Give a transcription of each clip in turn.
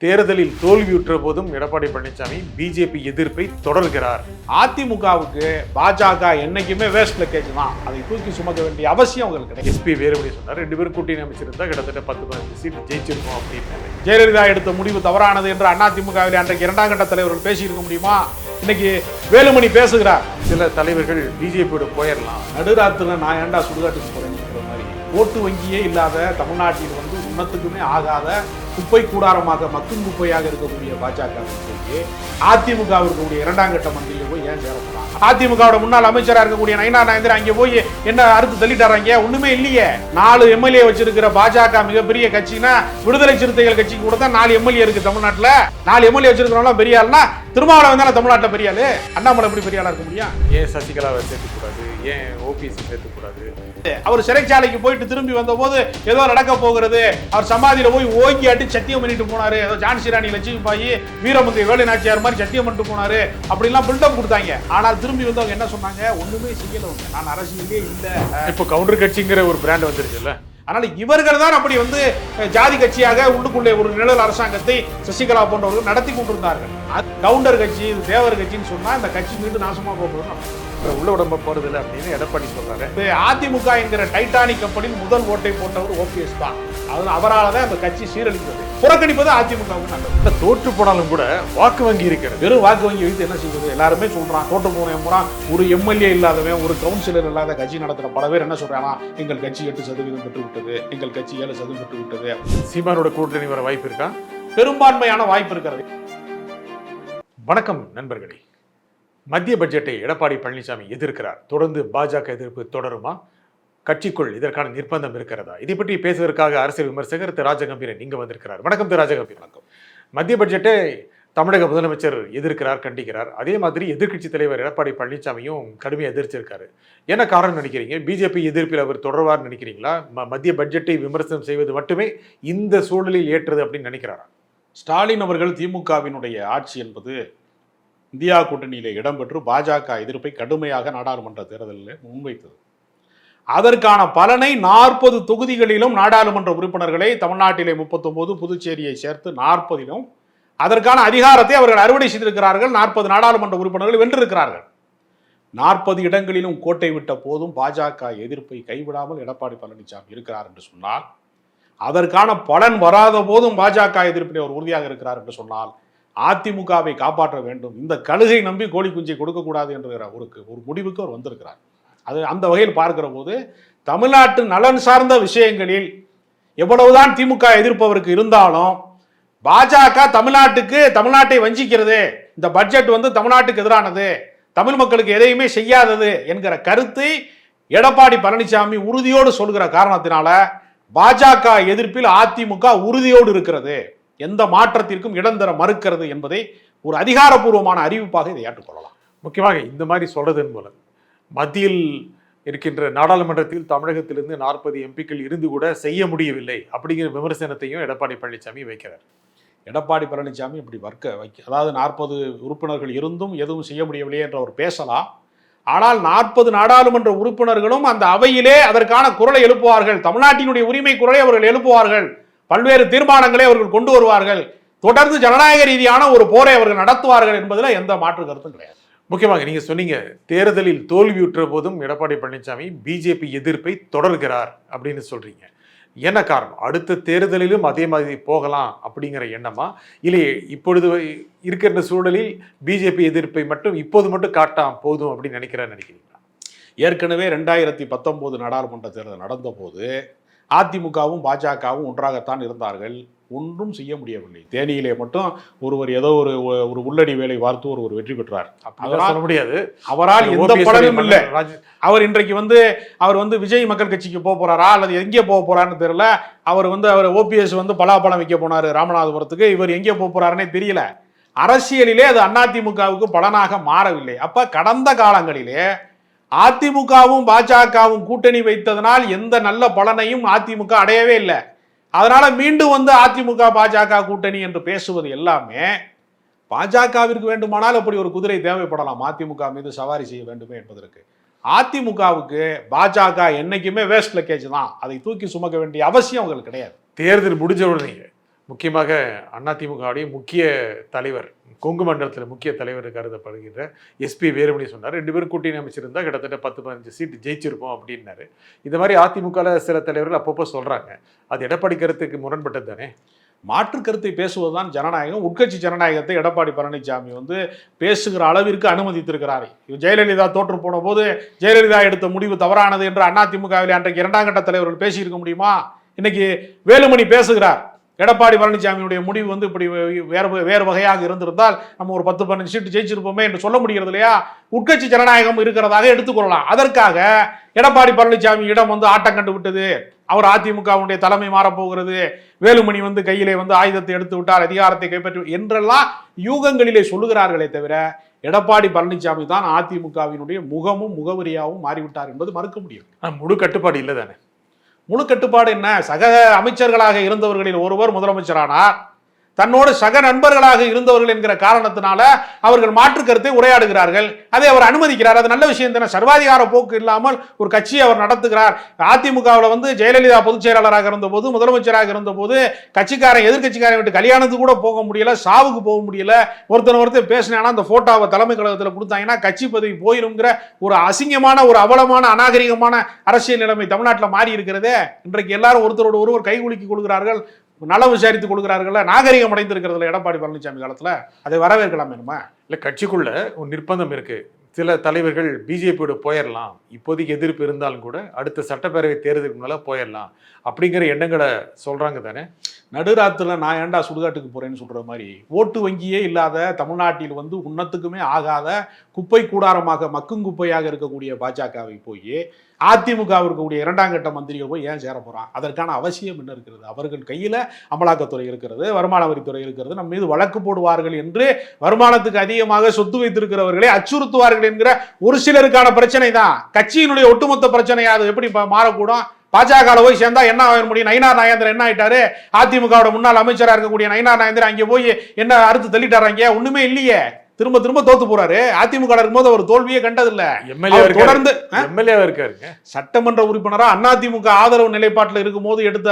தேர்தலில் தோல்வியுற்ற போதும் எடப்பாடி பழனிசாமி பிஜேபி எதிர்ப்பை தொடர்கிறார். அதிமுகவுக்கு பாஜக என்னைக்குமே வேஸ்ட் லக்கேஜ் தான், அதை தூக்கி சுமக்க வேண்டிய அவசியம் அவங்களுக்கு கிடையாது. எஸ்பி வேறுபடி சொன்னார், 2 பேரும் கூட்டணி அமைச்சிருந்தா கிட்டத்தட்ட 10-15 சீட் ஜெயிச்சிருக்கோம் அப்படின்னு. ஜெயலலிதா எடுத்த முடிவு தவறானது என்று அதிமுகவில் அன்றைக்கு 2ஆம் கட்ட தலைவர்கள் பேசியிருக்க முடியுமா? இன்னைக்கு வேலுமணி பேசுகிறார். சில தலைவர்கள் பிஜேபியோட போயிடலாம், நடுராத்துல நான் ஏன்டா சுடுகாட்டுக்கு போறேன்னு மாதிரி ஓட்டு வங்கியே இல்லாத தமிழ்நாட்டில் உன்னத்துக்குமே ஆகாத குப்பை கூடாரமாக மக்கும் குப்பையாக இருக்கக்கூடிய பாஜக அதிமுக இருக்கக்கூடிய 2ஆம் கட்ட மந்திரியை போய் ஏன் சேரப்படலாம்? அதிமுகவோட முன்னாள் அமைச்சராக இருக்கக்கூடிய நயினார் நாயந்திரன் அங்கே போய் என்ன அறுத்து தள்ளிட்டாராங்க? ஒண்ணுமே இல்லையே. 4 எம்எல்ஏ வச்சிருக்கிற பாஜக மிகப்பெரிய கட்சினா விடுதலை சிறுத்தைகள் கட்சிக்கு கூட தான் 4 எம்எல்ஏ இருக்கு தமிழ்நாட்டுல. 4 எம்எல்ஏ வச்சிருக்கிறவங்க பெரிய ஆள்னா திருமாவளவன் தானே தமிழ்நாட்டில் பெரிய ஆளு. அண்ணாமலை எப்படி பெரிய ஆளா இருக்க முடியும்? ஏன் சசிகலாவை சேர்த்துக்கூடாது, ஏன் ஓபிஎஸ் சேர்த்துக்கூடாது? அவர் சிறைச்சாலைக்கு போயிட்டு திரும்பி வந்த போது ஏதோ நடக்க போகிறது, அவர் சமாதியில போய் ஓங்கி அடி சத்தியம் பண்ணிட்டு போனாரு, ஏதோ ஜான்சி ராணி லட்சுமி பாய் வீரமுந்தைய வேலு நாச்சியார் மாதிரி சத்தியம் பண்ணிட்டு போனாரு அப்படிலாம் பில்டப் கொடுத்தாங்க. ஆனால் திரும்பி வந்து அவங்க என்ன சொன்னாங்க? ஒண்ணுமே செய்யல, நான் அரசியலே இல்ல. இப்போ கவுண்டர் கட்சிங்கிற ஒரு பிராண்ட் வந்துருச்சுல்ல. அதனால இவர்கள் தான் அப்படி வந்து ஜாதி கட்சியாக உள்ளுக்குள்ளே ஒரு நிழல் அரசாங்கத்தை சசிகலா போன்றவர்கள் நடத்தி கொண்டிருந்தார்கள். கவுண்டர் கட்சி, தேவர் கட்சின்னு சொன்னா இந்த கட்சி மீண்டும் நாசமா போகிறது உள்ள உடம்ப போறது இல்லை அப்படின்னு எடப்பாடி சொல்றாரு. அதிமுக என்கிற டைட்டானிக் கப்பலின் முதல் ஓட்டை போட்டவர் ஓபிஎஸ் தான். அவரால் தான் அந்த கட்சி சீரழிந்தது. புறக்கணிப்பது அதிமுகவுக்கு நல்லது. தோற்று போனாலும் கூட வாக்கு வங்கி இருக்கிறது. வெறும் வாக்கு வங்கி வைத்து என்ன செய்வது? எல்லாருமே சொல்றான், தோற்று போன ஒரு எம்எல்ஏ இல்லாதவன், ஒரு கவுன்சிலர் இல்லாத கட்சி நடத்துற பல பேர் என்ன சொல்றானா, எங்கள் கட்சி 8% பெற்று விட்டது, எங்கள் கட்சி 7% பெற்று விட்டது. சீமானோட கூட்டணி வர வாய்ப்பு இருக்கா? பெரும்பான்மையான வாய்ப்பு இருக்கிறது. வணக்கம் நண்பர்களே. மத்திய பட்ஜெட்டை எடப்பாடி பழனிசாமி எதிர்க்கிறார். தொடர்ந்து பாஜக எதிர்ப்பு தொடருமா? கட்சிக்குள் இதற்கான நிர்பந்தம் இருக்கிறதா? இதை பற்றி பேசுவதற்காக அரசியல் விமர்சகர் திரு ராஜகம்பீரன் இங்க வந்திருக்கிறார். வணக்கம் திரு ராஜகம்பீரன். வணக்கம். மத்திய பட்ஜெட்டை தமிழக முதலமைச்சர் எதிர்க்கிறார், கண்டிக்கிறார். அதே மாதிரி எதிர்க்கட்சி தலைவர் எடப்பாடி பழனிசாமியும் கடுமையாக எதிர்த்திருக்காரு. என்ன காரணம் நினைக்கிறீங்க? பிஜேபி எதிர்ப்பில் அவர் தொடர்வார் நினைக்கிறீங்களா? மத்திய பட்ஜெட்டை விமர்சனம் செய்வது மட்டுமே இந்த சூழலில் ஏற்றது அப்படின்னு நினைக்கிறாரா? ஸ்டாலின் அவர்கள் திமுகவினுடைய ஆட்சி என்பது இந்தியா கூட்டணியிலே இடம்பெற்று பாஜக எதிர்ப்பை கடுமையாக நாடாளுமன்ற தேர்தலில் முன்வைத்தது. அதற்கான பலனை 40 தொகுதிகளிலும் நாடாளுமன்ற உறுப்பினர்களை தமிழ்நாட்டிலே 39, புதுச்சேரியை சேர்த்து 40லும் அதற்கான அதிகாரத்தை அவர்கள் அறுவடை செய்திருக்கிறார்கள். 40 நாடாளுமன்ற உறுப்பினர்கள் வென்றிருக்கிறார்கள். 40 இடங்களிலும் கோட்டை விட்ட போதும் பாஜக எதிர்ப்பை கைவிடாமல் எடப்பாடி பழனிசாமி இருக்கிறார் என்று சொன்னால், அதற்கான பலன் வராத போதும் பாஜக எதிர்ப்பில் அவர் உறுதியாக இருக்கிறார் என்று சொன்னால், அதிமுகவை காப்பாற்ற வேண்டும், இந்த கழுகை நம்பி கோழி குஞ்சை கொடுக்கக்கூடாது என்ற ஒரு முடிவுக்கு அவர் வந்திருக்கிறார். அது அந்த வகையில் பார்க்கிற போது தமிழ்நாட்டு நலன் சார்ந்த விஷயங்களில் எவ்வளவுதான் திமுக எதிர்ப்பவருக்கு இருந்தாலும் பாஜக தமிழ்நாட்டை வஞ்சிக்கிறது, இந்த பட்ஜெட் வந்து தமிழ்நாட்டுக்கு எதிரானது, தமிழ் மக்களுக்கு எதையுமே செய்யாதது என்கிற கருத்தை எடப்பாடி பழனிசாமி உறுதியோடு சொல்கிற காரணத்தினால பாஜக எதிர்ப்பில் அதிமுக உறுதியோடு இருக்கிறது, எந்த மாற்றத்திற்கும் இடம் தர மறுக்கிறது என்பதை ஒரு அதிகாரப்பூர்வமான அறிவிப்பாக இதை ஏற்றுக்கொள்ளலாம். முக்கியமாக இந்த மாதிரி சொல்றதன் மூலம் மத்தியில் இருக்கின்ற நாடாளுமன்றத்தில் தமிழகத்திலிருந்து 40 எம்பிக்கள் இருந்து கூட செய்ய முடியவில்லை அப்படிங்கிற விமர்சனத்தையும் எடப்பாடி பழனிசாமி வைக்கிறார். எடப்பாடி பழனிசாமி இப்படி அதாவது 40 உறுப்பினர்கள் இருந்தும் எதுவும் செய்ய முடியவில்லை என்று அவர் பேசலாம். ஆனால் 40 நாடாளுமன்ற உறுப்பினர்களும் அந்த அவையிலே அதற்கான குரலை எழுப்புவார்கள், தமிழ்நாட்டினுடைய உரிமை குரலை அவர்கள் எழுப்புவார்கள், பல்வேறு தீர்மானங்களை அவர்கள் கொண்டு வருவார்கள், தொடர்ந்து ஜனநாயக ரீதியான ஒரு போரை அவர்கள் நடத்துவார்கள் என்பதில் எந்த மாற்று கருத்தும் கிடையாது. முக்கியமாக நீங்க சொன்னீங்க, தேர்தலில் தோல்வியுற்ற போதும் எடப்பாடி பழனிசாமி பிஜேபி எதிர்ப்பை தொடர்கிறார் அப்படின்னு சொல்றீங்க. என்ன காரணம்? அடுத்த தேர்தலிலும் அதே மாதிரி போகலாம் அப்படிங்கிற எண்ணமா, இல்லை இப்பொழுது இருக்கிற சூழலில் பிஜேபி எதிர்ப்பை மட்டும் இப்போது மட்டும் காட்டாம போதும் அப்படின்னு நினைக்கிறீங்களா? ஏற்கனவே 2019 நாடாளுமன்ற தேர்தல் நடந்த போது அதிமுகவும் பாஜகவும் ஒன்றாகத்தான் இருந்தார்கள், ஒன்றும் செய்ய முடியவில்லை. தேனியிலே மட்டும் ஒருவர் ஏதோ ஒரு உள்ளடி வேலை பார்த்து ஒருவர் வெற்றி பெற்றார். சொல்ல முடியாது, அவரால் எந்த பலனும் இல்லை. அவர் இன்றைக்கு அவர் விஜய் மக்கள் கட்சிக்கு போக போறாரா அல்லது எங்கே போக போறாருன்னு தெரியல. அவர் ஓபிஎஸ் பலாப்பழம் வைக்க போனாரு ராமநாதபுரத்துக்கு, இவர் எங்கே போக போறாருன்னே தெரியல. அரசியலிலே அது அதிமுகவுக்கு பலனாக மாறவில்லை. அப்ப கடந்த காலங்களிலே அதிமுகவும் பாஜகவும் கூட்டணி வைத்ததனால் எந்த நல்ல பலனையும் அதிமுக அடையவே இல்லை. அதனால மீண்டும் அதிமுக பாஜக கூட்டணி என்று பேசுவது எல்லாமே பாஜகவிற்கு வேண்டுமானால் அப்படி ஒரு குதிரை தேவைப்படலாம், அதிமுக மீது சவாரி செய்ய வேண்டுமே என்பதற்கு. அதிமுகவுக்கு பாஜக என்னைக்குமே வேஸ்ட் லக்கேஜ் தான், அதை தூக்கி சுமக்க வேண்டிய அவசியம் அவங்களுக்கு கிடையாது. தேர்தல் முடிஞ்ச உடனே முக்கியமாக அதிமுகவுடைய முக்கிய தலைவர், கொங்கு மண்டலத்தில் முக்கிய தலைவர் கருதப்படுகின்ற எஸ்பி வேலுமணி சொன்னார், 2 பேரும் கூட்டணி அமைச்சிருந்தா கிட்டத்தட்ட 10-15 சீட்டு ஜெயிச்சிருப்போம் அப்படின்னாரு. இந்த மாதிரி அதிமுகவில் சில தலைவர்கள் அப்பப்போ சொல்றாங்க. அது எடப்பாடி கருத்துக்கு முரண்பட்டது தானே? மாற்று கருத்தை பேசுவதுதான் ஜனநாயகம். உட்கட்சி ஜனநாயகத்தை எடப்பாடி பழனிசாமி வந்து பேசுகிற அளவிற்கு அனுமதித்திருக்கிறார். ஜெயலலிதா தோற்று போன போது ஜெயலலிதா எடுத்த முடிவு தவறானது என்று அதிமுகவில் அன்றைக்கு 2ஆம் கட்ட தலைவர்கள் பேசியிருக்க முடியுமா? இன்னைக்கு வேலுமணி பேசுகிறார், எடப்பாடி பழனிசாமியுடைய முடிவு வந்து இப்படி வேறு வகையாக இருந்திருந்தால் நம்ம ஒரு 10-15 சீட்டு ஜெயிச்சிருப்போமே என்று சொல்ல முடிகிறது இல்லையா? உட்கட்சி ஜனநாயகம் இருக்கிறதாக எடுத்துக்கொள்ளலாம். அதற்காக எடப்பாடி பழனிசாமி இடம் வந்து ஆட்டம் கண்டு விட்டது, அவர் அதிமுகவுடைய தலைமை மாறப்போகிறது, வேலுமணி வந்து கையிலே வந்து ஆயுதத்தை எடுத்து விட்டார், அதிகாரத்தை கைப்பற்றி என்றெல்லாம் யூகங்களிலே சொல்லுகிறார்களே தவிர எடப்பாடி பழனிசாமி தான் அதிமுகவினுடைய முகமும் முகவரியாகவும் மாறிவிட்டார் என்பது மறுக்க முடியும். முழு கட்டுப்பாடு இல்லை தானே? முழு கட்டுப்பாடு என்ன? சக அமைச்சர்களாக இருந்தவர்களில் ஒருவர் முதலமைச்சரானார், தன்னோடு சக நண்பர்களாக இருந்தவர்கள் என்கிற காரணத்தினால அவர்கள் மாற்று கருத்தை உரையாடுகிறார்கள், அதை அவர் அனுமதிக்கிறார். அது நல்ல விஷயம் தானே. சர்வாதிகார போக்கு இல்லாமல் ஒரு கட்சியை அவர் நடத்துகிறார். அதிமுகவில் வந்து ஜெயலலிதா பொதுச் செயலாளராக இருந்தபோது, முதலமைச்சராக இருந்தபோது கட்சிக்காரன் எதிர்கட்சிக்காரன் விட்டு கல்யாணத்துக்கு கூட போக முடியல, சாவுக்கு போக முடியல. ஒருத்தர் பேசினா அந்த போட்டோவை தலைமை கழகத்தில் கொடுத்தாங்கன்னா கட்சி பதவி போயிருங்கிற ஒரு அசிங்கமான, ஒரு அவலமான, அநாகரிகமான அரசியல் நிலைமை தமிழ்நாட்டில் மாறி இருக்கிறதே. இன்றைக்கு எல்லாரும் ஒருத்தரோடு ஒருவர் கைகுலுக்கி கொள்கிறார்கள், நலம் விசாரித்து கொடுக்கிறார்கள். நாகரிகம் அடைந்திருக்கிறதுல எடப்பாடி பழனிசாமி காலத்துல அதை வரவேற்கலாம் வேணுமா? இல்லை, கட்சிக்குள்ள ஒரு நிர்பந்தம் இருக்கு. சில தலைவர்கள் பிஜேபியோட போயிடலாம், இப்போதைக்கு எதிர்ப்பு இருந்தாலும் கூட அடுத்த சட்டப்பேரவை தேர்தலுக்கு முன்னால போயிடலாம் அப்படிங்கிற எண்ணங்களை சொல்றாங்க தானே? நடுராத்துல நான் ஏன்டா சுடுகாட்டுக்கு போறேன்னு சொல்ற மாதிரி ஓட்டு வங்கியே இல்லாத தமிழ்நாட்டில் வந்து உன்னத்துக்குமே ஆகாத குப்பை கூடாரமாக மக்கும் குப்பையாக இருக்கக்கூடிய பாஜகவை போய் அதிமுக இருக்கக்கூடிய 2ஆம் கட்ட மந்திரிகள் போய் ஏன் சேர போறான்? அதற்கான அவசியம் என்ன இருக்கிறது? அவர்கள் கையில அமலாக்கத்துறை இருக்கிறது, வருமான வரித்துறை இருக்கிறது, நம்ம மீது வழக்கு போடுவார்கள் என்று வருமானத்துக்கு அதிகமாக சொத்து வைத்திருக்கிறவர்களை அச்சுறுத்துவார்கள் என்கிற ஒரு சிலருக்கான பிரச்சனை தான். கட்சியினுடைய ஒட்டுமொத்த பிரச்சனை அது எப்படி மாறக்கூடும்? பாஜக போய் சேர்ந்தா என்ன ஆக முடியும்? நயினார் நாகேந்திரன் என்ன ஆயிட்டாரு? அதிமுகவோட முன்னாள் அமைச்சராக இருக்கக்கூடிய நயினார் நாகேந்திரன் அங்கே போய் என்ன அறுத்து தள்ளிட்டாராங்க? ஒண்ணுமே இல்லையே. திரும்ப திரும்ப தோத்து போறாரு. அதிமுக இருக்கும்போது அவர் தோல்வியே கண்டதில்ல. தொடர்ந்து எம்எல்ஏ இருக்காருங்க, சட்டமன்ற உறுப்பினரா அதிமுக ஆதரவு நிலைப்பாட்டில் இருக்கும் போது எடுத்த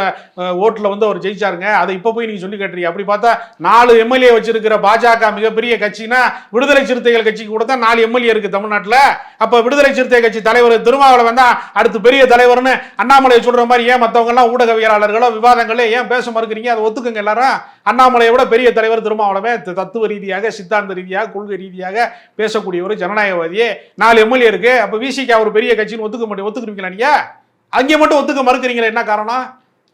ஓட்டுல வந்து அவர் ஜெயிச்சாருங்க. அதை இப்ப போய் நீங்க சொல்லி கட்டுறீங்க. அப்படி பார்த்தா 4 எம்எல்ஏ வச்சிருக்கிற பாஜக மிகப்பெரிய கட்சினா விடுதலை சிறுத்தைகள் கட்சிக்கு கூட தான் 4 எம்எல்ஏ இருக்கு தமிழ்நாட்டுல. அப்ப விடுதலை சிறுத்தை கட்சி தலைவர் திருமாவளவன் தான் அடுத்து பெரிய தலைவர்னு அண்ணாமலை சொல்ற மாதிரி ஏன் மற்றவங்க எல்லாம் ஊடகவியலாளர்களோ விவாதங்களே ஏன் பேச மறுக்கிறீங்க? அதை ஒத்துக்குங்க எல்லாரும். அண்ணாமலையை விட பெரிய தலைவர் திருமாவளவன். தத்துவ ரீதியாக, சித்தாந்த ரீதியாக, கொள்கை ரீதியாக பேசக்கூடிய ஒரு ஜனநாயகவாதியே. 4 எம்எல்ஏ இருக்கு. அப்ப விசிகா ஒரு பெரிய கட்சின்னு ஒத்துக்குறீங்களா? நீங்க அங்கே மட்டும் ஒத்துக்க மறுக்கிறீங்களா? என்ன காரணம்?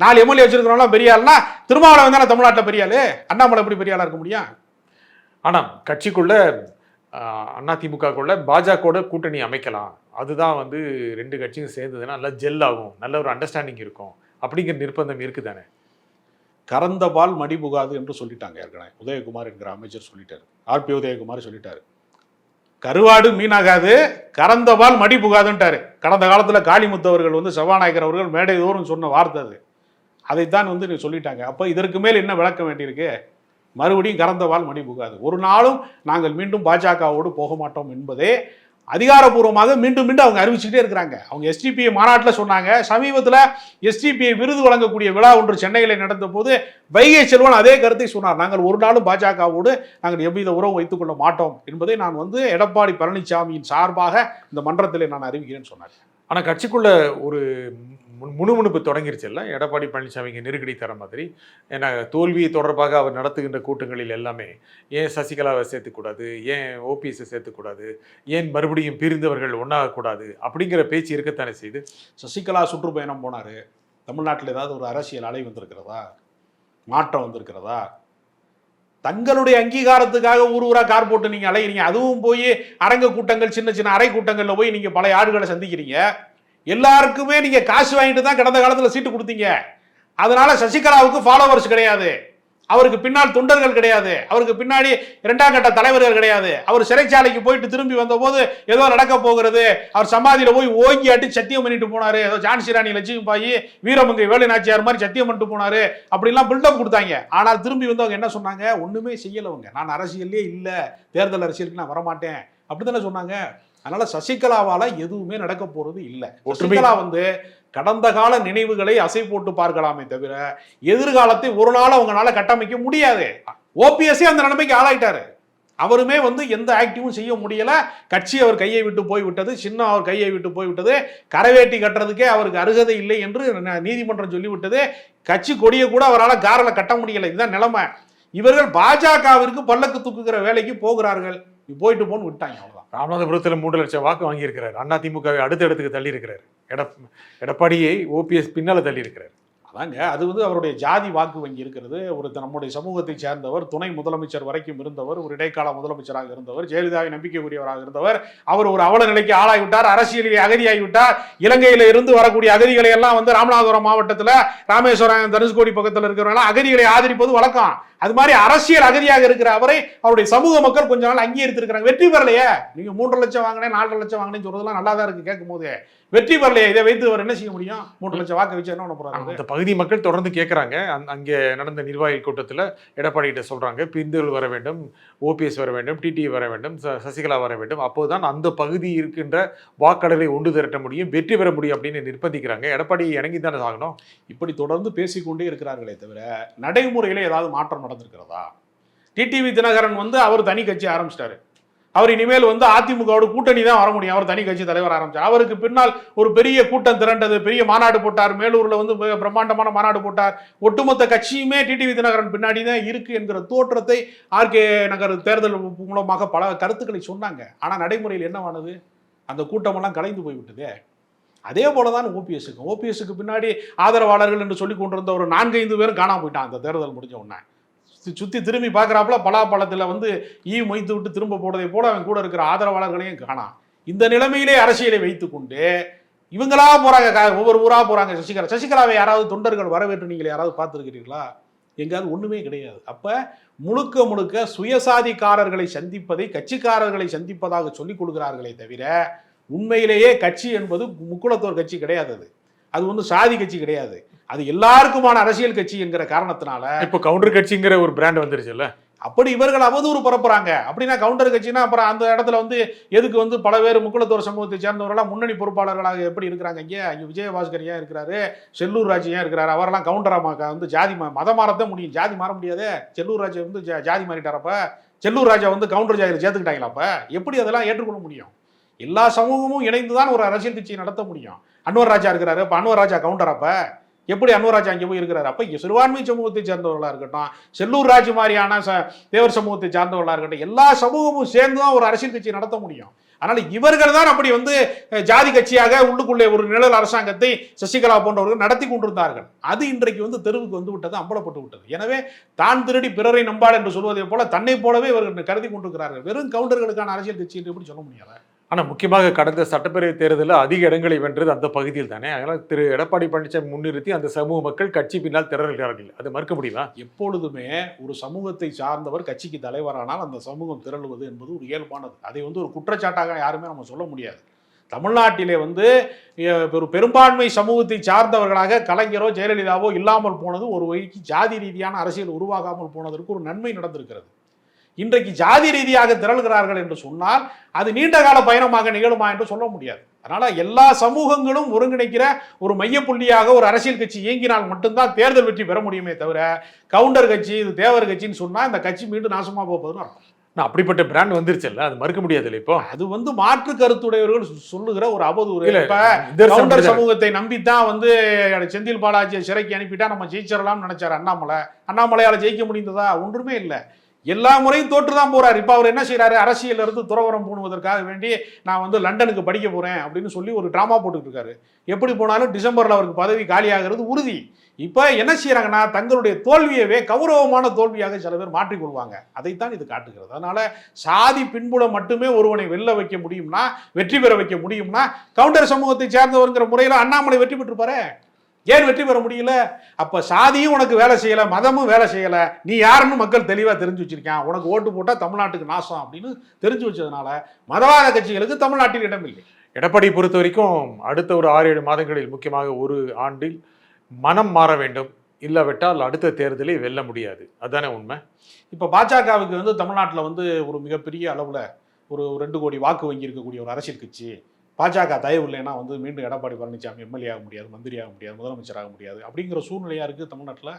4 எம்எல்ஏ வச்சிருக்கிறவங்க பெரிய ஆள்னா திருமாவளவன் தானே தமிழ்நாட்டில் பெரிய ஆளு. அண்ணாமலை எப்படி பெரிய ஆளா இருக்க முடியும்? ஆனா கட்சிக்குள்ள அதிமுகக்குள்ள பாஜகவோட கூட்டணி அமைக்கலாம், அதுதான் வந்து 2 கட்சியும் சேர்ந்ததுன்னா நல்லா ஜெல் ஆகும், நல்ல ஒரு அண்டர்ஸ்டாண்டிங் இருக்கும் அப்படிங்கிற நிர்பந்தம் இருக்குதானே? கறந்த பால் மடி புகாது என்று சொல்லிட்டாங்க ஏற்கனவே. உதயகுமார் என்கிற அமைச்சர் சொல்லிட்டாரு, ஆர்பி உதயகுமார் சொல்லிட்டாரு. கருவாடு மீனாகாது, கறந்த பால் மடி புகாதுன்ட்டாரு. கடந்த காலத்துல காளிமுத்து அவர்கள் வந்து சபாநாயகர் அவர்கள் மேடை தோறும் சொன்ன வார்த்தை அது. அதைத்தான் வந்து நீ சொல்லிட்டாங்க. அப்ப இதற்கு மேல் என்ன விளக்க வேண்டியிருக்கு? மறுபடியும் கறந்த பால் மடி புகாது. ஒரு நாளும் நாங்கள் மீண்டும் பாஜகவோடு போக மாட்டோம் என்பதே அதிகாரப்பூர்வமாக மீண்டும் மீண்டும் அவங்க அறிவிச்சுக்கிட்டே இருக்கிறாங்க. அவங்க எஸ்டிபிஐ மாநாட்டில் சொன்னாங்க. சமீபத்தில் எஸ்டிபிஐ விருது வழங்கக்கூடிய விழா ஒன்று சென்னையில் நடந்த போது வைகை செல்வன் அதே கருத்தை சொன்னார். நாங்கள் ஒரு நாளும் பாஜகவோடு நாங்கள் எவ்வித உறவு வைத்துக் கொள்ள மாட்டோம் என்பதை நான் வந்து எடப்பாடி பழனிசாமியின் சார்பாக இந்த மன்றத்தில் நான் அறிவிக்கிறேன்னு சொன்னார். ஆனால் கட்சிக்குள்ள ஒரு முணுமுணுப்பு தொடங்கிருச்சுல்ல, எடப்பாடி பழனிசாமிக்கு நெருக்கடி தர மாதிரி. ஏன்னா தோல்வி தொடர்பாக அவர் நடத்துகின்ற கூட்டங்களில் எல்லாமே ஏன் சசிகலாவை சேர்த்துக்கூடாது, ஏன் ஓபிஎஸ்ஸை சேர்த்துக்கூடாது, ஏன் மறுபடியும் பிரிந்தவர்கள் ஒன்றாகக்கூடாது அப்படிங்கிற பேச்சு இருக்கத்தானே செய்து. சசிகலா சுற்றுப்பயணம் போனார். தமிழ்நாட்டில் ஏதாவது ஒரு அரசியல் அலை வந்திருக்கிறதா? மாற்றம் வந்திருக்கிறதா? தங்களுடைய அங்கீகாரத்துக்காக ஊரா கார் போட்டு நீங்க அலைகிறீங்க. அதுவும் போய் அரங்க கூட்டங்கள், சின்ன சின்ன அறை கூட்டங்கள்ல போய் நீங்க பல ஆடுகளை சந்திக்கிறீங்க. எல்லாருக்குமே நீங்க காசு வாங்கிட்டு தான் கடந்த காலத்துல சீட்டு கொடுத்தீங்க. அதனால சசிகலாவுக்கு ஃபாலோவர்ஸ் கிடையாது, அவருக்கு பின்னால் தொண்டர்கள் கிடையாது, அவருக்கு பின்னாடி 2ஆம் கட்ட தலைவர்கள் கிடையாது. அவர் சிறைச்சாலைக்கு போயிட்டு திரும்பி வந்த போது ஏதோ நடக்க போகிறது, அவர் சமாதியில போய் ஓங்கி அடி சத்தியம் பண்ணிட்டு போனாரு, ஏதோ ஜான்சி ராணி லட்சுமிபாயி வீரமங்கை வேலு நாச்சியார் மாதிரி சத்தியம் பண்ணிட்டு போனாரு அப்படின்லாம் பில்டப் கொடுத்தாங்க. ஆனால் திரும்பி வந்து அவங்க என்ன சொன்னாங்க? ஒண்ணுமே செய்யலவங்க, நான் அரசியலே இல்ல, தேர்தல் அரசியலுக்கு நான் வரமாட்டேன் அப்படித்தானே சொன்னாங்க. அதனால சசிகலாவால எதுவுமே நடக்க போறது இல்லை. சசிகலா வந்து கடந்த கால நினைவுகளை அசை போட்டு பார்க்கலாமே தவிர எதிர்காலத்தை ஒரு நாள் அவங்களால கட்டமைக்க முடியாது. ஓபிஎஸ்ஸே அந்த நிலைமைக்கு ஆளாயிட்டாரு. அவருமே எந்த ஆக்டிவும் செய்ய முடியல. கட்சி அவர் கையை விட்டு போய்விட்டது, சின்னம் அவர் கையை விட்டு போய்விட்டது, கரவேட்டி கட்டுறதுக்கே அவருக்கு அருகதை இல்லை என்று நீதிமன்றம் சொல்லிவிட்டது. கட்சி கொடியை கூட அவரால் காரில் கட்ட முடியல. இதுதான் நிலைமை. இவர்கள் பாஜகவிற்கு பல்லக்கு தூக்குகிற வேலைக்கு போகிறார்கள். போயிட்டு போன்னு விட்டாங்க, அவ்வளவுதான். ராமநாதபுரத்தில் 3 லட்சம் வாக்கு வாங்கியிருக்கிறார். அதிமுகவை அடுத்த இடத்துக்கு தள்ளி இருக்கிறார். எடப்பாடியை ஓபிஎஸ் பின்னால தள்ளி இருக்கிறார். அதாங்க, அது அவருடைய ஜாதி வாக்கு வங்கி இருக்கிறது. நம்முடைய சமூகத்தை சேர்ந்தவர், துணை முதலமைச்சர் வரைக்கும் இருந்தவர், ஒரு இடைக்கால முதலமைச்சராக இருந்தவர், ஜெயலலிதாவை நம்பிக்கைக்குரியவராக இருந்தவர். அவர் ஒரு அவல நிலைக்கு ஆளாகிவிட்டார், அரசியலிலே அகதியாகிவிட்டார். இலங்கையில இருந்து வரக்கூடிய அகதிகளை எல்லாம் ராமநாதபுரம் மாவட்டத்தில் ராமேஸ்வரம் தனுஷ்கோடி பக்கத்தில் இருக்கிறவங்க அகதிகளை ஆதரிப்பது வழக்கம். அது மாதிரி அரசியல் அகதியாக இருக்கிற அவரை அவருடைய சமூக மக்கள் கொஞ்ச நாள் அங்கீகரித்திருக்கிறாங்க. வெற்றி பெறலையே. நீங்க 3 லட்சம் வாங்கினேன், 4 லட்சம் வாங்கினேன்னு சொல்றதெல்லாம் நல்லா தான் இருக்கு கேட்கும் போது. வெற்றி பெறலையே. இதை வைத்து அவர் என்ன செய்ய முடியும்? 3 லட்சம் வாக்கு வச்சு என்ன பண்ண போறாங்க? அந்த பகுதி மக்கள் தொடர்ந்து கேட்கறாங்க. அங்கே நடந்த நிர்வாகி கூட்டத்தில் எடப்பாடி கிட்ட சொல்றாங்க, பிரிந்துகள் வர வேண்டும், ஓபிஎஸ் வர வேண்டும், டிடி வர வேண்டும், சசிகலா வர வேண்டும். அப்போதுதான் அந்த பகுதி இருக்கின்ற வாக்காளர்களை ஒன்று திரட்ட முடியும், வெற்றி பெற முடியும் அப்படின்னு நிர்பந்திக்கிறாங்க. எடப்பாடி இணங்கி தானே ஆகணும். இப்படி தொடர்ந்து பேசிக்கொண்டே இருக்கிறார்களே தவிர நடைமுறையில ஏதாவது மாற்றம் நடந்திருக்கிறதா? டிடிவி தினகரன் அவர் தனி கட்சி ஆரம்பிச்சிட்டாரு. அவர் இனிமேல் அதிமுகவோட கூட்டணி தான் வர முடியும். அவர் தனி கட்சி தலைவர் ஆரம்பிச்சார். அவருக்கு பின்னால் ஒரு பெரிய கூட்டம் திரண்டது, பெரிய மாநாடு போட்டார், மேலூர்ல பிரம்மாண்டமான மாநாடு போட்டார். ஒட்டுமொத்த கட்சியுமே டிடிவி தினகரன் பின்னாடி தான் இருக்கு என்கிற தோற்றத்தை ஆர்கே நகர் தேர்தல் மூலமாக பல கருத்துக்களை சொன்னாங்க. ஆனா நடைமுறையில் என்னவானது? அந்த கூட்டமெல்லாம் கலைந்து போய்விட்டதே. அதே போலதான் ஓபிஎஸ்க்கு பின்னாடி ஆதரவாளர்கள் என்று சொல்லி கொண்டிருந்த ஒரு 4-5 பேரும் காணாம போயிட்டான். அந்த தேர்தல் முடிஞ்ச உடனே சுத்தி திரும்பி பார்க்குறாப்புல பலாப்பழத்தில் ஈ மொய்த்து விட்டு திரும்ப போடுறதை போல அவன் கூட இருக்கிற ஆதரவாளர்களையும் காணாம். இந்த நிலைமையிலே அரசியலை வைத்துக்கொண்டு இவங்களா போறாங்க, ஒவ்வொரு ஊரா போறாங்க. சசிகலாவை யாராவது தொண்டர்கள் வரவேற்று நீங்கள் யாராவது பார்த்துருக்கிறீர்களா? எங்காவது ஒண்ணுமே கிடையாது. அப்ப முழுக்க முழுக்க சுயசாதிக்காரர்களை சந்திப்பதை கட்சிக்காரர்களை சந்திப்பதாக சொல்லிக் கொடுக்கிறார்களே தவிர உண்மையிலேயே கட்சி என்பது முக்குளத்தோர் கட்சி கிடையாது. அது சாதி கட்சி கிடையாது. அது எல்லாருக்குமான அரசியல் கட்சி என்கிற காரணத்தினால இப்போ கவுண்டர் கட்சிங்கிற ஒரு பிராண்ட் வந்துருச்சுல்ல. அப்படி இவர்கள் அவதூறு பரப்புறாங்க. அப்படின்னா கவுண்டர் கட்சினா அப்புறம் அந்த இடத்துல எதுக்கு பல பேர் முக்குளத்தோர் சமூகத்தை சேர்ந்தவர்களாம் முன்னணி பொறுப்பாளர்களாக எப்படி இருக்கிறாங்க? இங்கே விஜயபாஸ்கர் ஏன் இருக்கிறாரு, செல்லூர் ராஜ் ஏன் இருக்கிறாரு? அவரெல்லாம் கவுண்டராக ஜாதி மதம் மாறத்தான் முடியும், ஜாதி மாற முடியாது. செல்லூர் ராஜ் ஜாதி மாறிட்டாரப்ப, செல்லூர் ராஜா கவுண்டர் ஜாதியில் சேர்த்துக்கிட்டாங்களாப்ப? எப்படி அதெல்லாம் ஏற்றுக்கொள்ள முடியும்? எல்லா சமூகமும் இணைந்துதான் ஒரு அரசியல் கட்சியை நடத்த முடியும். அன்வர் ராஜா இருக்கிறாரு, அப்ப அன்வர் ராஜா கவுண்டரப்ப எப்படி அன்வர் ராஜா அங்கே போய் இருக்கிறாரு? அப்ப சிறுபான்மை சமூகத்தை சேர்ந்தவர்களா இருக்கட்டும், செல்லூர் ராஜ் மாதிரியான தேவர் சமூகத்தை சார்ந்தவர்களா இருக்கட்டும், எல்லா சமூகமும் சேர்ந்துதான் ஒரு அரசியல் கட்சியை நடத்த முடியும். அதனால இவர்கள் தான் அப்படி ஜாதி கட்சியாக உள்ளுக்குள்ளே ஒரு நிழல் அரசாங்கத்தை சசிகலா போன்றவர்கள் நடத்தி கொண்டிருந்தார்கள். அது இன்றைக்கு தெருவுக்கு விட்டது, அம்பலப்பட்டு விட்டது. எனவே தான் திருடி பிறரை நம்பாள் என்று சொல்வதை போல தன்னை போலவே இவர்கள் கருதி கொண்டிருக்கிறார்கள். வெறும் கவுண்டர்களுக்கான அரசியல் கட்சி என்று எப்படி சொல்ல முடியாது? ஆனால் முக்கியமாக கடந்த சட்டப்பேரவை தேர்தலில் அதிக இடங்களை வென்றது அந்த பகுதியில் தானே. அதனால் திரு எடப்பாடி பழனிசாமி முன்னிறுத்தி அந்த சமூக மக்கள் கட்சி பின்னால் திரள்கிறார்கள். அதை மறுக்க முடியுமா? எப்பொழுதுமே ஒரு சமூகத்தை சார்ந்தவர் கட்சிக்கு தலைவரானால் அந்த சமூகம் திரளுவது என்பது ஒரு இயல்பானது. அதை ஒரு குற்றச்சாட்டாக யாருமே நம்ம சொல்ல முடியாது. தமிழ்நாட்டிலே ஒரு பெரும்பான்மை சமூகத்தை சார்ந்தவர்களாக கலைஞரோ ஜெயலலிதாவோ இல்லாமல் போனது ஒரு வகைக்கு ஜாதி ரீதியான அரசியல் உருவாகாமல் போனதற்கு ஒரு நன்மை நடந்திருக்கிறது. இன்றைக்கு ஜாதி ரீதியாக திரள்கிறார்கள் என்று சொன்னால் அது நீண்ட கால பயணமாக நிகழுமா என்று சொல்ல முடியாது. அதனால எல்லா சமூகங்களும் ஒருங்கிணைக்கிற ஒரு மையப்புள்ளியாக ஒரு அரசியல் கட்சி இயங்கினால் மட்டும்தான் தேர்தல் வெற்றி பெற முடியுமே தவிர கவுண்டர் கட்சி இது தேவர் கட்சின்னு சொன்னா இந்த கட்சி மீண்டும் நாசமா போகுதுன்னு அர்த்தம். அப்படிப்பட்ட பிராண்ட் வந்துருச்சுல்ல, அது மறுக்க முடியாது. இப்போ அது மாற்று கருத்துடையவர்கள் சொல்லுகிற ஒரு அவதூறு. இப்ப கவுண்டர் சமூகத்தை நம்பித்தான் செந்தில் பாலாஜியை சிறைக்கு அனுப்பிட்டா நம்ம ஜெயிச்சிடலாம் நினைச்சாரு அண்ணாமலையால ஜெயிக்க முடிந்ததா? ஒன்றுமே இல்லை. எல்லா முறையும் தோற்றுதான் போறாரு. இப்ப அவர் என்ன செய்யறாரு? அரசியல் இருந்து துறவரம் போடுவதற்காக வேண்டி நான் லண்டனுக்கு படிக்க போறேன் அப்படின்னு சொல்லி ஒரு டிராமா போட்டுட்டு இருக்காரு. எப்படி போனாலும் டிசம்பர்ல அவருக்கு பதவி காலியாகிறது உறுதி. இப்ப என்ன செய்யறாங்கன்னா தங்களுடைய தோல்வியவே கௌரவமான தோல்வியாக சில பேர் மாற்றிக்கொள்வாங்க. அதைத்தான் இது காட்டுகிறது. அதனால சாதி பின்புலம் மட்டுமே ஒருவனை வெல்ல வைக்க முடியும்னா, வெற்றி பெற வைக்க முடியும்னா, கவுண்டர் சமூகத்தை சேர்ந்தவர்கிற முறையில அண்ணாமலை வெற்றி பெற்றுப்பாரு. ஏன் வெற்றி பெற முடியல? அப்ப சாதியும் உனக்கு வேலை செய்யல, மதமும் வேலை செய்யல, நீ யாருன்னு மக்கள் தெளிவா தெரிஞ்சு வச்சிருக்கான். உனக்கு ஓட்டு போட்டா தமிழ்நாட்டுக்கு நாசம் அப்படின்னு தெரிஞ்சு வச்சதுனால மதவாத கட்சிகளுக்கு தமிழ்நாட்டில் இடமில்லை. எடப்பாடி பொறுத்த வரைக்கும் அடுத்த ஒரு 6-7 மாதங்களில், முக்கியமாக ஒரு ஆண்டில் மனம் மாற வேண்டும், இல்லாவிட்டால் அடுத்த தேர்தலை வெல்ல முடியாது. அதுதானே உண்மை. இப்ப பாஜகவுக்கு தமிழ்நாட்டில் ஒரு மிகப்பெரிய அளவுல ஒரு 2 கோடி வாக்கு வங்கி இருக்கக்கூடிய ஒரு அரசியல் கட்சி. பாஜக தயவு இல்லைன்னா வந்து மீண்டும் எடப்பாடி பழனிசாமி எம்எல்ஏ ஆக முடியாது, மந்திரி ஆக முடியாது, முதலமைச்சர் ஆக முடியாது அப்படிங்கிற சூழ்நிலையா இருக்குது தமிழ்நாட்டில்.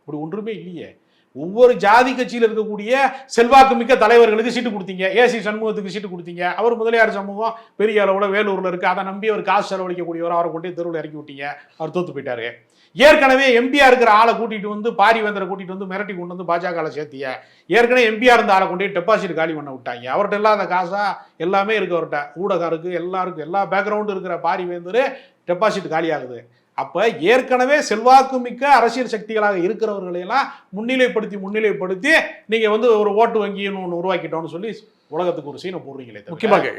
அப்படி ஒன்றுமே இல்லையே. ஒவ்வொரு ஜாதி கட்சியில் இருக்கக்கூடிய செல்வாக்கு மிக்க தலைவர்களுக்கு சீட்டு கொடுத்தீங்க. ஏசி சண்முகத்துக்கு சீட்டு கொடுத்தீங்க. அவர் முதலியார் சமூகம் பெரிய அளவில் வேலூரில் இருக்குது. அதை நம்பி அவர் காசு செலவழிக்கக்கூடியவர். அவரை கொண்டு தெருவில் இறக்கி விட்டீங்க. அவர் தோத்து போயிட்டாரு. ஏற்கனவே எம்பியா இருக்கிற ஆளை கூட்டிட்டு வந்து பாரிவேந்தரை கூட்டிட்டு வந்து மிரட்டி கொண்டு வந்து பாஜக சேர்த்திய. ஏற்கனவே எம்பியா இருந்த ஆளை கொண்டு டெபாசிட் காலி பண்ண விட்டாங்க. அவர்கிட்ட இல்லாத காசா எல்லாமே இருக்கு. அவர்கிட்ட ஊடகாருக்கு எல்லாருக்கும் எல்லா பேக்ரவுண்டும் இருக்கிற பாரிவேந்தர் டெபாசிட் காலி ஆகுது. அப்ப ஏற்கனவே செல்வாக்கு மிக்க அரசியல் சக்திகளாக இருக்கிறவர்களையெல்லாம் முன்னிலைப்படுத்தி நீங்க வந்து ஒரு ஓட்டு வங்கின்னு ஒன்று உருவாக்கிட்டோம்னு சொல்லி உலகத்துக்கு ஒரு சீனை போடுறீங்களே. முக்கியமாக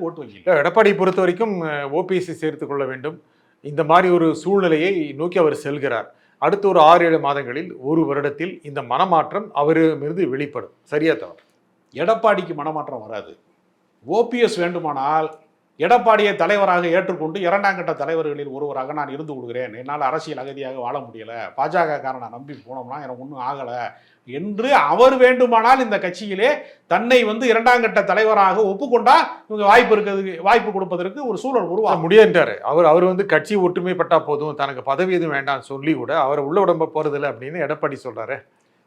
ஓட்டு வங்கி எடப்பாடி பொறுத்த வரைக்கும் ஓபிஎஸ்சி சேர்த்துக் கொள்ள வேண்டும். இந்த மாதிரி ஒரு சூழ்நிலையை நோக்கி அவர் செல்கிறார். அடுத்த ஒரு 6-7 மாதங்களில், ஒரு வருடத்தில் இந்த மனமாற்றம் அவரிடமிருந்து வெளிப்படும். சரியா தவறு? எடப்பாடிக்கு மனமாற்றம் வராது. ஓபிஎஸ் வேண்டுமானால் எடப்பாடியை தலைவராக ஏற்றுக்கொண்டு 2ஆம் கட்ட தலைவர்களில் ஒருவராக நான் இருந்து கொடுக்கிறேன், என்னால் அரசியல் அகதியாக வாழ முடியல, பாஜக காரனை நம்பி போனோம்னா எனக்கு ஒன்றும் ஆகலை என்று அவர் வேண்டுமானால் இந்த கட்சியிலே தன்னை வந்து 2ஆம் கட்ட தலைவராக ஒப்புக்கொண்டா இவங்க வாய்ப்பு கொடுப்பதற்கு ஒரு சூழல் உருவாக முடியாண்டாரு. அவர் வந்து கட்சி ஒற்றுமைப்பட்டா போதும், தனக்கு பதவி எதுவும் வேண்டாம் சொல்லி கூட அவர் உள்ள உடம்ப போறதில்லை அப்படின்னு எடப்பாடி சொல்றாரு.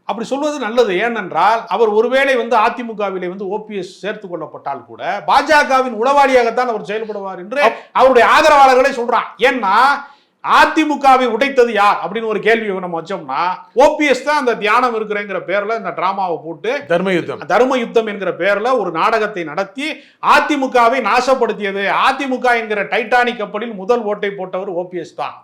அப்படி சொல்வது நல்லது. ஏனென்றால் அவர் ஒருவேளை வந்து அதிமுகவிலே வந்து ஓபிஎஸ் சேர்த்து கொள்ளப்பட்டால் கூட பாஜகவின் உளவாளியாகத்தான் அவர் செயல்படுவார் என்று அவருடைய ஆதரவாளர்களை சொல்றான். ஏன்னா அதிமுகவை உடைத்தது யார் அப்படின்னு ஒரு கேள்வி நம்ம வச்சோம்னா ஓபிஎஸ் தான் அந்த தியானம் இருக்கிறேங்கிற பேர்ல இந்த டிராமாவை போட்டு தர்ம யுத்தம் என்கிற பேர்ல ஒரு நாடகத்தை நடத்தி அதிமுகவை நாசப்படுத்தியது. அதிமுக என்கிற டைட்டானிக் கப்பலில் முதல் ஓட்டை போட்டவர் ஓபிஎஸ் தான்.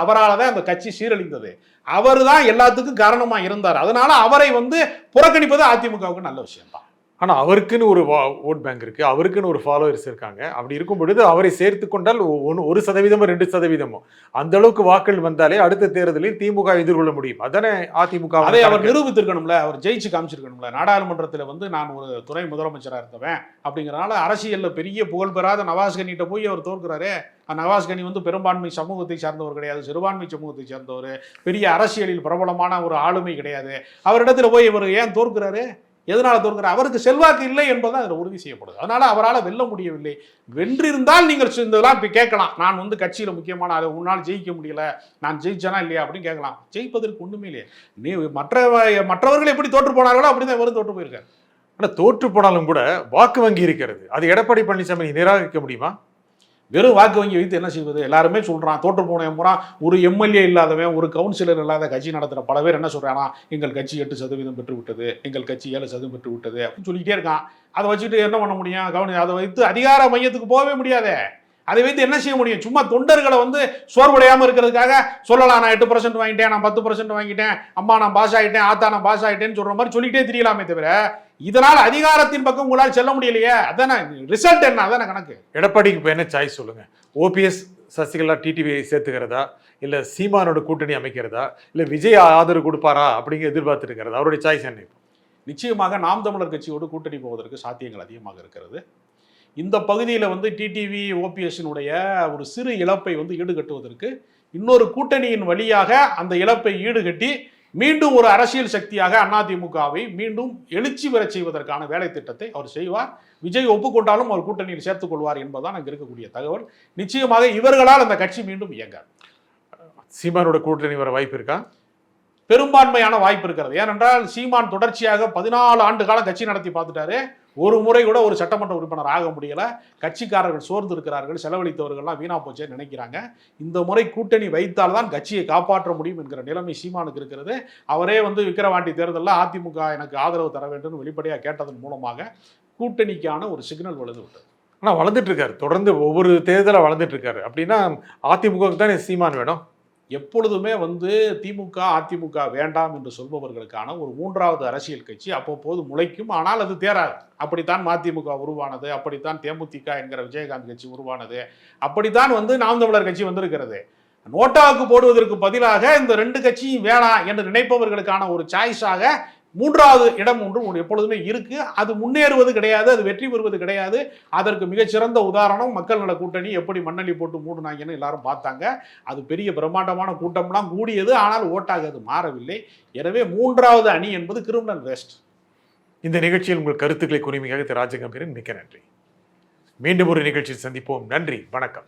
அவரால் தான் அந்த கட்சி சீரழிந்தது. அவர் தான் எல்லாத்துக்கும் காரணமா இருந்தார். அதனால அவரை வந்து புறக்கணிப்பது அதிமுகவுக்கு நல்ல விஷயம் தான். ஆனால் அவருக்குன்னு ஒரு ஓட் பேங்க் இருக்குது, அவருக்குன்னு ஒரு ஃபாலோவர்ஸ் இருக்காங்க. அப்படி இருக்கும் பொழுது அவரை சேர்த்து கொண்டால் 1% 2% அந்த அளவுக்கு வாக்கள் வந்தாலே அடுத்த தேர்தலில் திமுக எதிர்கொள்ள முடியும். அதானே அதிமுக. அதை அவர் நிரூபித்திருக்கணும்ல, அவர் ஜெயிச்சு காமிச்சிருக்கணும்ல. நாடாளுமன்றத்தில் வந்து நான் ஒரு துணை முதலமைச்சராக இருந்தவன் அப்படிங்கிறனால அரசியலில் பெரிய புகழ் பெறாத நவாஸ்கனிட்ட போய் அவர் தோற்கிறாரு. நவாஸ்கனி வந்து பெரும்பான்மை சமூகத்தை சார்ந்தவர் கிடையாது, சிறுபான்மை சமூகத்தை சார்ந்தவர், பெரிய அரசியலில் பிரபலமான ஒரு ஆளுமை கிடையாது. அவரிடத்துல போய் இவர் ஏன் தோற்கிறாரு? எதனால தோற்கிறார்? அவருக்கு செல்வாக்கு இல்லை என்பதுதான் அதில் உறுதி செய்யப்படுது. அதனால அவரால் வெல்ல முடியவில்லை. வென்றிருந்தால் நீங்கள் இதெல்லாம் இப்போ கேட்கலாம். நான் வந்து கட்சியில் முக்கியமான அதை உன்னால் ஜெயிக்க முடியல, நான் ஜெயிச்சேனா இல்லையா அப்படின்னு கேட்கலாம். ஜெயிப்பதற்கு ஒன்றுமே இல்லையே. நீ மற்றவர்கள் எப்படி தோற்று போனார்களோ அப்படிதான் இவரும் தோற்று போயிருக்காரு. ஆனால் தோற்று போனாலும் கூட வாக்கு வங்கி இருக்கிறது. அது எடப்பாடி பழனிசாமி நிராகரிக்க முடியுமா? வெறும் வாக்கு வங்கி வைத்து என்ன செய்வது? எல்லாருமே சொல்றான் தோற்று போன முறை ஒரு எம்எல்ஏ இல்லாதவன், ஒரு கவுன்சிலர் இல்லாத கட்சி நடத்துகிற பல பேர் என்ன சொல்றானா, எங்கள் கட்சி 8% பெற்று விட்டது, எங்கள் கட்சி 7% பெற்று விட்டது அப்படின்னு சொல்லிக்கிட்டே இருக்கான். அதை வச்சுட்டு என்ன பண்ண முடியும்? அதை வைத்து அதிகார மையத்துக்கு போகவே முடியாதே. அதை வைத்து என்ன செய்ய முடியும்? சும்மா தொண்டர்களை வந்து சோர்வடையாமல் இருக்கிறதுக்காக சொல்லலாம், நான் 8% வாங்கிட்டேன், நான் 10% வாங்கிட்டேன், அம்மா நான் பாஸ் ஆகிட்டேன், ஆத்தா நான் பாஸ் ஆகிட்டேன்னு சொல்ற மாதிரி சொல்லிக்கிட்டே தெரியலாமே தவிர இதனால் அதிகாரத்தின் பக்கம் உங்களால் செல்ல முடியலையே. அதான ரிசல்ட் என்ன? அதான கணக்கு. எடப்பாடிக்கு இப்போ என்ன சாய்ஸ் சொல்லுங்க? ஓபிஎஸ் சசிகலா டிடிவி சேர்த்துக்கிறதா, இல்லை சீமானோட கூட்டணி அமைக்கிறதா, இல்லை விஜய் ஆதரவு கொடுப்பாரா அப்படிங்கிற எதிர்பார்த்து இருக்கிறது. அவருடைய சாய்ஸ் என்ன? நிச்சயமாக நாம் தமிழர் கட்சியோடு கூட்டணி போவதற்கு சாத்தியங்கள் அதிகமாக இருக்கிறது. இந்த பகுதியில் வந்து டிடிவி ஓபிஎஸ்னுடைய ஒரு சிறு இழப்பை வந்து ஈடுகட்டுவதற்கு இன்னொரு கூட்டணியின் வழியாக அந்த இழப்பை ஈடுகட்டி மீண்டும் ஒரு அரசியல் சக்தியாக அதிமுகவை மீண்டும் எழுச்சி பெற செய்வதற்கான வேலை திட்டத்தை அவர் செய்வார். விஜய் ஒப்புக்கொண்டாலும் அவர் கூட்டணியில் சேர்த்துக் கொள்வார் என்பதுதான் அங்கே இருக்கக்கூடிய தகவல். நிச்சயமாக இவர்களால் அந்த கட்சி மீண்டும் இயங்காது. சீமானோட கூட்டணி வர வாய்ப்பு இருக்கா? பெரும்பான்மையான வாய்ப்பு இருக்கிறது. ஏனென்றால் சீமான் தொடர்ச்சியாக 14 ஆண்டு காலம் கட்சி நடத்தி பார்த்துட்டாரு. ஒரு முறை கூட ஒரு சட்டமன்ற உறுப்பினர் ஆக முடியல. கட்சிக்காரர்கள் சோர்ந்து இருக்கிறார்கள், செலவழித்தவர்கள்லாம் வீணா போச்சேன்னு நினைக்கிறாங்க. இந்த முறை கூட்டணி வைத்தால்தான் கட்சியை காப்பாற்ற முடியும் என்கிற நிலைமை சீமானுக்கு இருக்கிறது. அவரே வந்து விக்கிரவாண்டி தேர்தலில் அதிமுக எனக்கு ஆதரவு தர வேண்டும் வெளிப்படையாக கேட்டதன் மூலமாக கூட்டணிக்கான ஒரு சிக்னல் வளர்ந்து விட்டது. ஆனால் வளர்ந்துட்டு இருக்காரு, தொடர்ந்து ஒவ்வொரு தேர்தலாக வளர்ந்துட்டு இருக்காரு. அப்படின்னா அதிமுகவுக்கு தானே சீமான் வேணும். எப்பொழுதுமே வந்து திமுக அதிமுக வேண்டாம் என்று சொல்பவர்களுக்கான ஒரு 3வது அரசியல் கட்சி அவ்வப்போது முளைக்கும். ஆனால் அது தேராது. அப்படித்தான் மதிமுக உருவானது, அப்படித்தான் தேமுதிக என்கிற விஜயகாந்த் கட்சி உருவானது, அப்படித்தான் வந்து நாம் தமிழர் கட்சி வந்திருக்கிறது. நோட்டாவுக்கு போடுவதற்கு பதிலாக இந்த 2 கட்சியும் வேணாம் என்று நினைப்பவர்களுக்கான ஒரு சாய்ஸாக 3வது இடம் ஒன்று எப்பொழுதுமே இருக்கு. அது முன்னேறுவது கிடையாது, அது வெற்றி பெறுவது கிடையாது. அதற்கு மிகச்சிறந்த உதாரணம் மக்கள் நல கூட்டணி எப்படி மண்ணள்ளி போட்டு மூடுனாங்கன்னு எல்லாரும் பார்த்தாங்க. அது பெரிய பிரம்மாண்டமான கூட்டம்லாம் கூடியது, ஆனால் ஓட்டாக அது மாறவில்லை. எனவே 3வது அணி என்பது கிரிமினல் வேஸ்ட். இந்த நிகழ்ச்சியில் உங்கள் கருத்துக்களை குறிமையாக திரு ராஜகம்பீரன் மிக்க நன்றி. மீண்டும் ஒரு நிகழ்ச்சியில் சந்திப்போம். நன்றி, வணக்கம்.